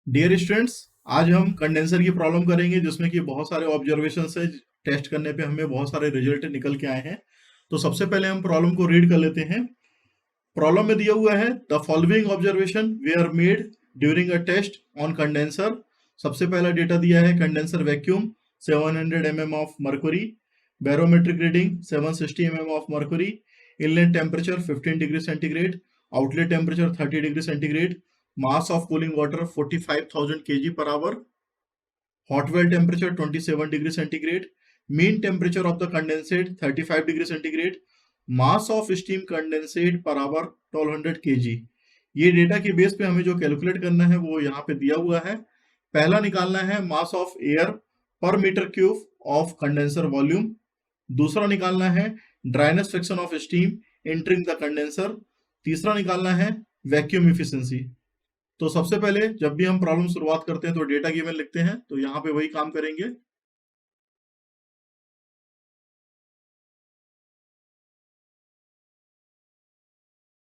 Dear students, आज हम condenser की प्रॉब्लम करेंगे जिसमें कि बहुत सारे ऑब्जर्वेशन से टेस्ट करने पे हमें बहुत सारे रिजल्ट निकल के आए हैं। तो सबसे पहले हम प्रॉब्लम को रीड कर लेते हैं। प्रॉब्लम में दिया हुआ है the following observation were made during a test on condenser. सबसे पहला डेटा दिया है condenser vacuum 700 mm of mercury, barometric reading 760 mm of mercury, inlet temperature 15 degree centigrade, outlet temperature 30 degree centigrade, mass of cooling water 45,000 kg per hour, hot well temperature 27 degree centigrade, mean temperature of the condensate 35 degree centigrade, mass of steam condensate per hour 1200 kg। ये data के base पे हमें जो calculate करना है वो यहाँ पे दिया हुआ है। पहला निकालना है mass of air per metre cube of condenser volume. दूसरा निकालना है dryness fraction of steam entering the condenser. तीसरा निकालना है वैक्यूम इफिशिएंसी। तो सबसे पहले जब भी हम प्रॉब्लम शुरुआत करते हैं तो डेटा गिवन लिखते हैं, तो यहाँ पे वही काम करेंगे।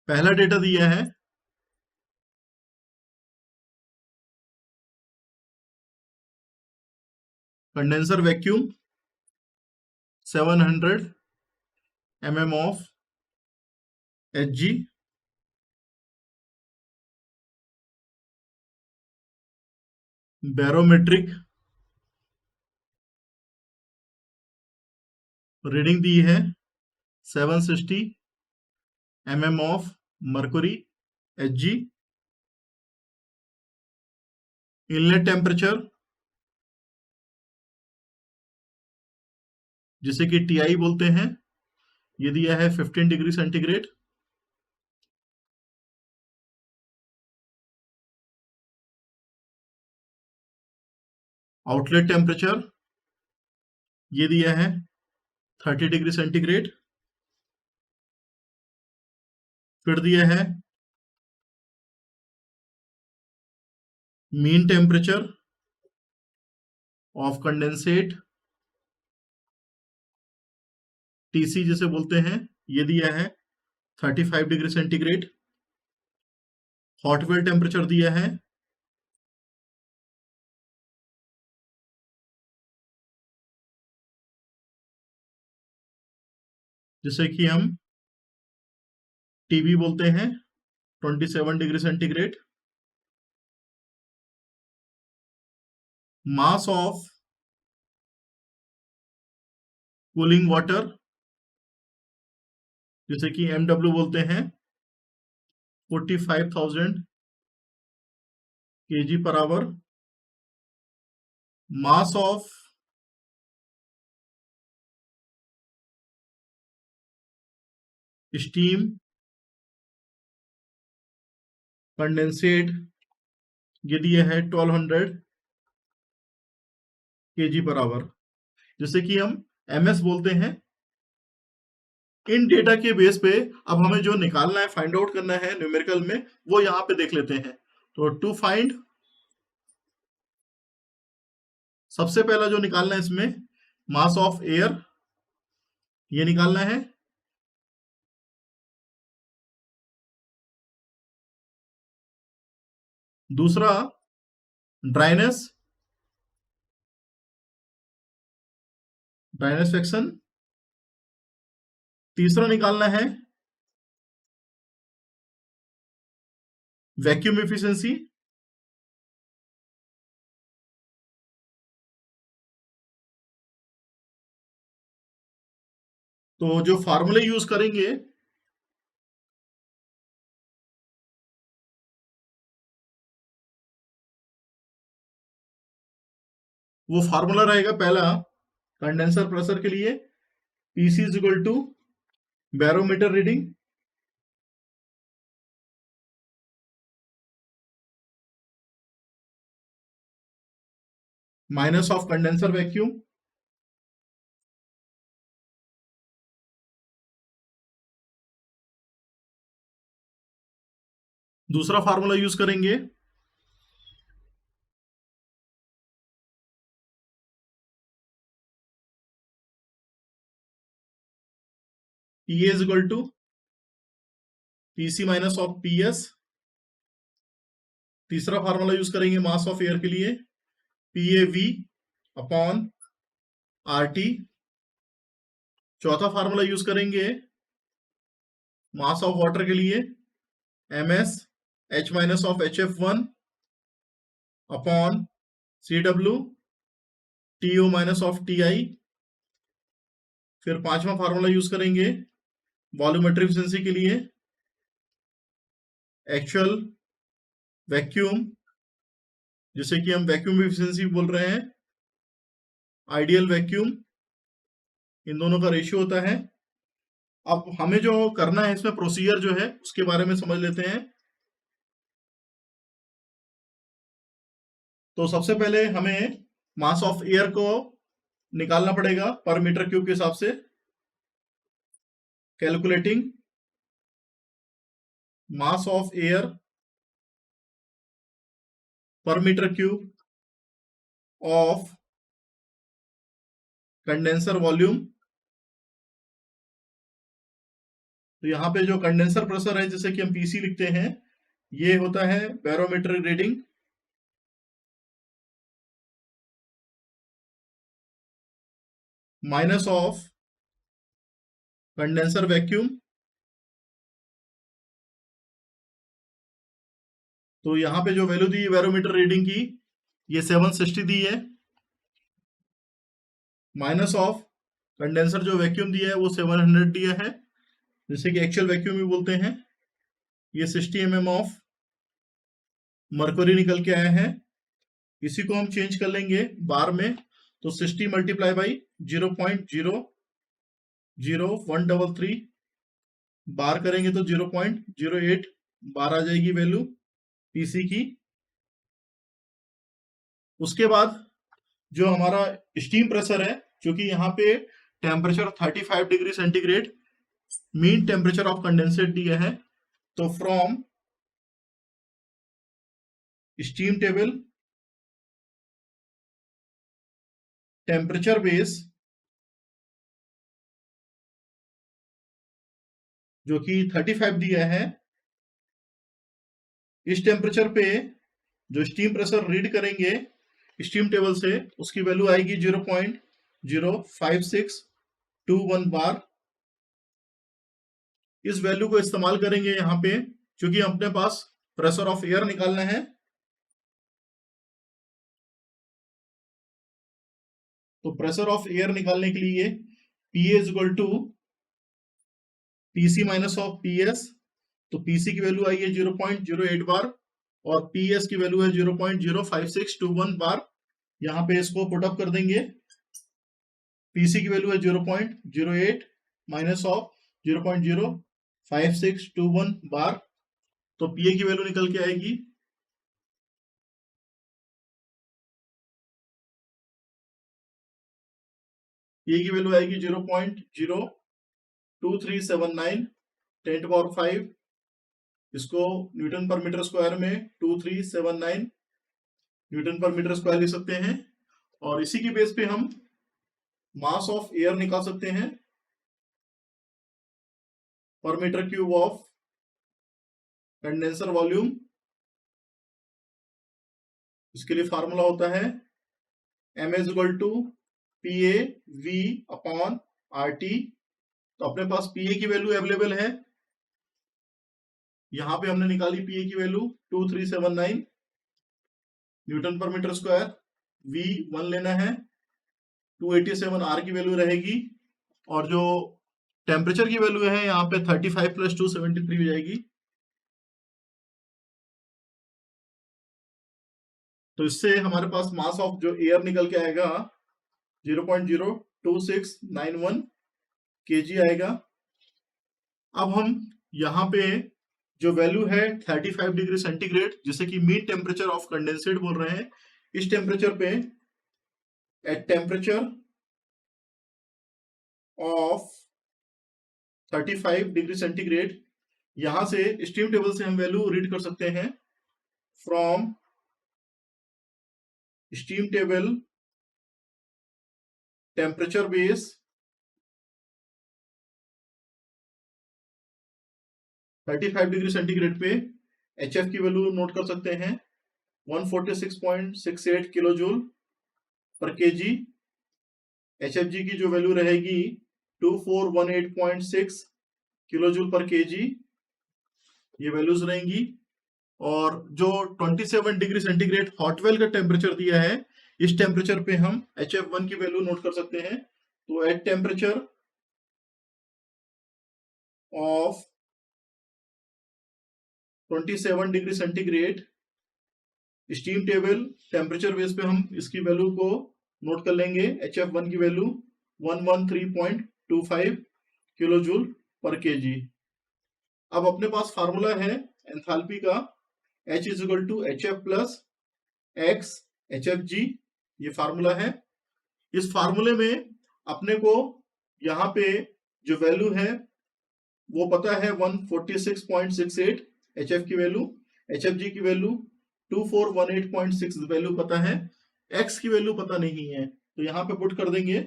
पहला डेटा दिया है condenser vacuum 700 mm of Hg, barometric reading दी है 760 mm of mercury Hg, inlet temperature जिसे कि Ti बोलते हैं, ये दिया है 15 डिग्री सेंटीग्रेड। आउटलेट टेम्परेचर ये दिया है 30 डिग्री सेंटीग्रेड। फिर दिया है mean temperature of condensate TC जिसे बोलते हैं, ये दिया है 35 degree centigrade. Hot well temperature दिया है जिसे कि हम टीबी बोलते हैं 27 degree centigrade. Mass of cooling water जिसे कि एमडब्ल्यू बोलते हैं 45,000 kg per hour. Mass of steam condensate ये दिया है 1200 kg पर आवर, जिसे कि हम एमएस बोलते हैं। इन डेटा के बेस पे अब हमें जो निकालना है, फाइंड आउट करना है न्यूमेरिकल में, वो यहाँ पे देख लेते हैं। तो टू फाइंड, सबसे पहला जो निकालना है इसमें मास ऑफ एयर ये निकालना है। दूसरा ड्राइनेस ड्राइनेस फ्रैक्शन। तीसरा निकालना है वैक्यूम एफिशिएंसी। तो जो फार्मूले यूज करेंगे वो फार्मूला रहेगा पहला कंडेंसर प्रेशर के लिए PC is equal to barometer reading minus of condenser vacuum. दूसरा फार्मूला यूज करेंगे PA is equal to PC minus of PS तीसरा फार्मूला यूज करेंगे मास ऑफ एयर के लिए, PAV अपॉन RT। चौथा फार्मूला यूज करेंगे मास ऑफ वाटर के लिए, MS H minus of HF1 upon CW TO minus of TI। फिर पांचवा फार्मूला यूज करेंगे वॉल्यूमेट्रिक एफिशिएंसी के लिए, एक्चुअल वैक्यूम, जिसे कि हम वैक्यूम एफिशिएंसी बोल रहे हैं, आइडियल वैक्यूम, इन दोनों का रेशियो होता है। अब हमें जो करना है इसमें प्रोसीजर जो है उसके बारे में समझ लेते हैं। तो सबसे पहले हमें मास ऑफ एयर को निकालना पड़ेगा पर मीटर क्यूब के हिसाब से। Calculating mass of air per metre cube of condenser volume. तो यहाँ पे जो कंडेंसर प्रेशर है जिसे कि हम PC लिखते हैं, ये होता है barometric reading minus of condenser vacuum. तो यहाँ पे जो वैल्यू दी है बैरोमीटर रीडिंग की, ये 760 दी है, माइनस ऑफ कंडेंसर जो वैक्यूम दिया है वो 700 दिया है, जिसे कि एक्चुअल वैक्यूम भी बोलते हैं। ये 60 mm ऑफ मरकरी निकल के आया है। इसी को हम चेंज कर लेंगे बार में, तो 60 मल्टीप्लाई बाई 0.00133 बार करेंगे तो 0.08 बार आ जाएगी वैल्यू PC की। उसके बाद जो हमारा स्टीम प्रेशर है, क्योंकि यहाँ पे temperature 35 degree centigrade mean temperature of condensate दिया है, तो from steam table temperature base, जो कि 35 दिया है, इस टेम्परेचर पे जो स्टीम प्रेशर रीड करेंगे स्टीम टेबल से, उसकी वैल्यू आएगी 0.05621 बार। इस वैल्यू को इस्तेमाल करेंगे यहाँ पे, क्योंकि अपने पास प्रेशर ऑफ एयर निकालना है। तो प्रेशर ऑफ एयर निकालने के लिए PA is equal to PC minus of PS। तो PC की वैल्यू आई है 0.08 बार और PS की वैल्यू है 0.05621 बार। यहाँ पे इसको पुट अप कर देंगे। PC की वैल्यू है 0.08 माइनस ऑफ 0.05621 बार, तो PA की वैल्यू निकल के आएगी PA की वैल्यू आएगी 0.02379 10 to पावर 5। इसको न्यूटन पर मीटर स्क्वायर में 2379 न्यूटन पर मीटर स्क्वायर लिख सकते हैं। और इसी की बेस पे हम मास ऑफ एयर निकाल सकते हैं per metre cube of condenser volume. इसके लिए फार्मूला होता है M is equal to PAV upon RT। तो अपने पास PA की वैल्यू अवेलेबल है, यहां पे हमने निकाली PA की value 2379 newton per metre square. V 1 लेना है, 287 R की वैल्यू रहेगी, और जो टेम्परेचर की वैल्यू है यहाँ पे 35 प्लस 273 हो जाएगी। तो इससे हमारे पास मास ऑफ जो एयर निकल के आएगा 0.02691 kg आएगा। अब हम यहाँ पे जो वैल्यू है 35 डिग्री सेंटीग्रेड, जिसे कि मीन टेम्परेचर ऑफ कंडेंसेट बोल रहे हैं, इस टेम्परेचर पे at temperature of 35 degree centigrade, यहां से स्टीम टेबल से हम वैल्यू रीड कर सकते हैं from steam table temperature base 35 degree centigrade पे HF की वैल्यू नोट कर सकते हैं 146.68 kilo joule per KG. HFG की जो वैल्यू रहेगी 2418.6 किलो जूल पर केजी, ये वैल्यूज रहेंगी। और जो 27 डिग्री सेंटीग्रेड हॉट वेल का टेम्परेचर दिया है, इस टेम्परेचर पे हम HF1 की वैल्यू नोट कर सकते हैं। तो at temperature of 27 degree centigrade steam table temperature base पे हम इसकी वैल्यू को नोट कर लेंगे। HF1 की value 113.25 kilo joule per KG. अब अपने पास फार्मूला है एंथैल्पी का, H is equal to HF plus X HFG, ये फार्मूला है। इस फार्मूले में अपने को यहाँ पे जो वैल्यू है वो पता है 146.68 HF की वैल्यू, HFG की वैल्यू 2418.6 वैल्यू पता है, X की वैल्यू पता नहीं है। तो यहाँ पे पुट कर देंगे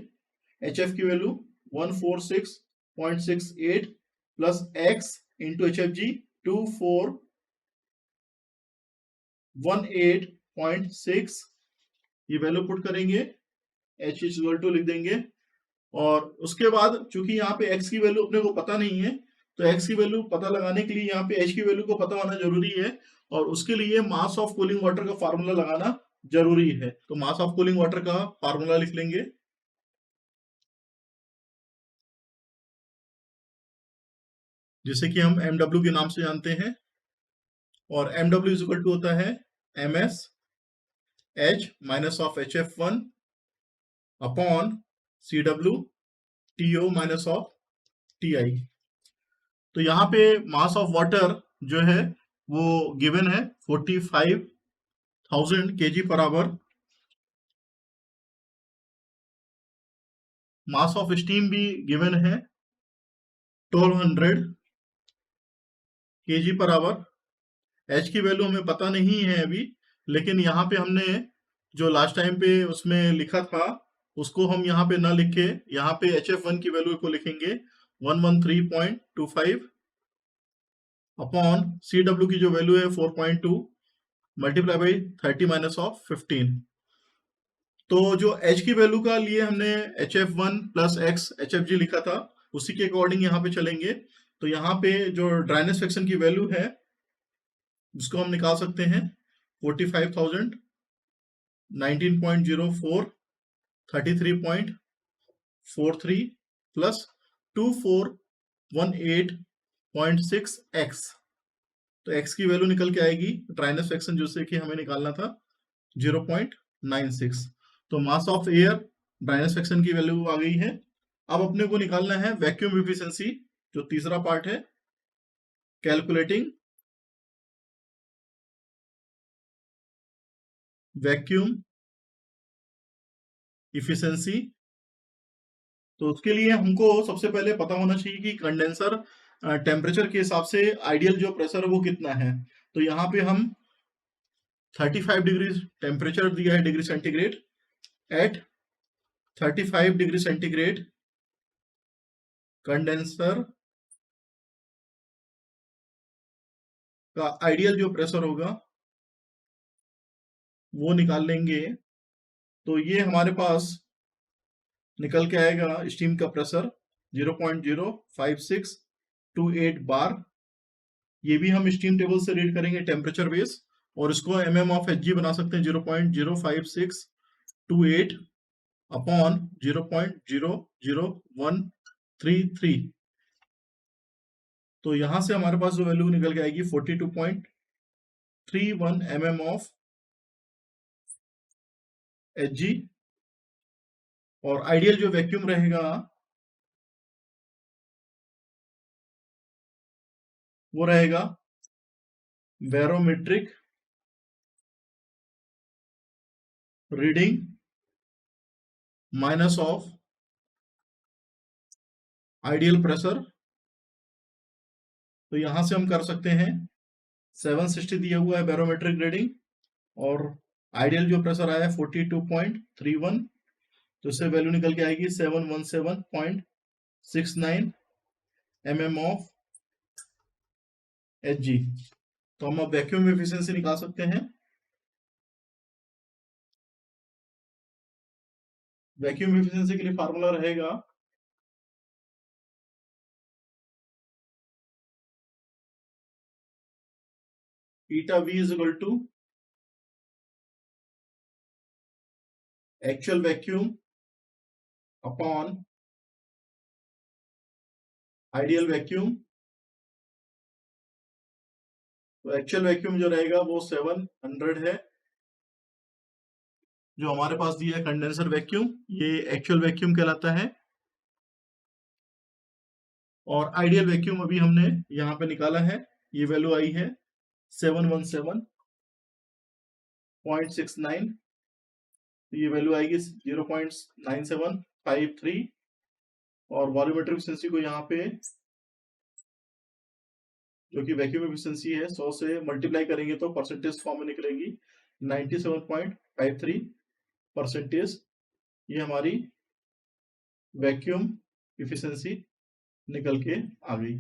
HF की value 146.68 plus X into HFG 2418.6, ये वैल्यू पुट करेंगे, H इज इक्वल टू लिख देंगे। और उसके बाद चूंकि यहाँ पे X की वैल्यू अपने को पता नहीं है, तो X की वैल्यू पता लगाने के लिए यहाँ पे H की वैल्यू को पता होना जरूरी है, और उसके लिए मास ऑफ कूलिंग वाटर का फार्मूला लगाना जरूरी है। तो मास ऑफ कूलिंग वाटर का फार्मूला लिख लेंगे, जिसे कि हम MW के नाम से जानते हैं। और MW इज इक्वल टू होता है MS H minus of HF1 upon CW TO minus of TI। तो यहाँ पे मास ऑफ वाटर जो है वो गिवन है 45,000 kg per hour. Mass of steam भी गिवन है 1200 kg पर आवर। H की वैल्यू हमें पता नहीं है अभी, लेकिन यहाँ पे हमने जो लास्ट टाइम पे उसमें लिखा था उसको हम यहाँ पे ना लिख के यहाँ पे HF1 की वैल्यू को लिखेंगे 113.25 अपॉन CW की जो वैल्यू है 4.2 मल्टीप्लाई बाई 30 माइनस ऑफ 15। तो जो H की वैल्यू का लिए हमने HF1 प्लस X HFG लिखा था, उसी के अकॉर्डिंग यहाँ पे चलेंगे। तो यहाँ पे जो ड्राइनेस फ्रैक्शन की वैल्यू है उसको हम निकाल सकते हैं 45,000 19.04 33.43 प्लस 2418.6 X। तो X की वैल्यू निकल के आएगी ड्राइनेस फ्रैक्शन जो से कि हमें निकालना था 0.96। तो मास ऑफ एयर ड्राइनेस फ्रैक्शन की वैल्यू आ गई है। अब अपने को निकालना है वैक्यूम एफिशिएंसी, जो तीसरा पार्ट है, कैलकुलेटिंग वैक्यूम इफिशिएंसी। तो उसके लिए हमको सबसे पहले पता होना चाहिए कि कंडेंसर टेम्परेचर के हिसाब से आइडियल जो प्रेशर है वो कितना है। तो यहाँ पे हम 35 डिग्री टेम्परेचर दिया है degree centigrade. At 35 degree centigrade condenser का आइडियल जो प्रेशर होगा वो निकाल लेंगे। तो ये हमारे पास निकल के आएगा स्टीम का प्रेशर 0.05628 बार। ये भी हम स्टीम टेबल से रीड करेंगे टेम्परेचर बेस, और इसको mm ऑफ Hg बना सकते हैं 0.05628 अपॉन 0.00133। तो यहां से हमारे पास जो वैल्यू निकल के आएगी 42.31 mm ऑफ Hg। और आइडियल जो वैक्यूम रहेगा वो रहेगा barometric reading minus of ideal pressure. तो यहां से हम कर सकते हैं 760 दिया हुआ है बैरोमेट्रिक रीडिंग, और आइडियल जो प्रेशर आया है 42.31, तो इससे वैल्यू निकल के आएगी 717.69 mm ऑफ Hg। तो हम अब वैक्यूम एफिशिएंसी निकाल सकते हैं। वैक्यूम एफिशिएंसी के लिए फार्मूला रहेगा eta V is equal to actual vacuum upon ideal vacuum. तो एक्चुअल वैक्यूम जो रहेगा वो 700 है, जो हमारे पास दिया है कंडेंसर वैक्यूम, ये एक्चुअल वैक्यूम कहलाता है। और आइडियल वैक्यूम अभी हमने यहाँ पे निकाला है, ये वैल्यू आई है 717.69, ये वैल्यू आएगी 0.9753। और वॉल्यूमेट्रिक एफिशिएंसी को यहाँ पे, जो कि वैक्यूम एफिशिएंसी है, 100 से मल्टीप्लाई करेंगे तो परसेंटेज फॉर्म में निकलेगी 97.53 परसेंटेज। ये हमारी वैक्यूम एफिशिएंसी निकल के आ गई।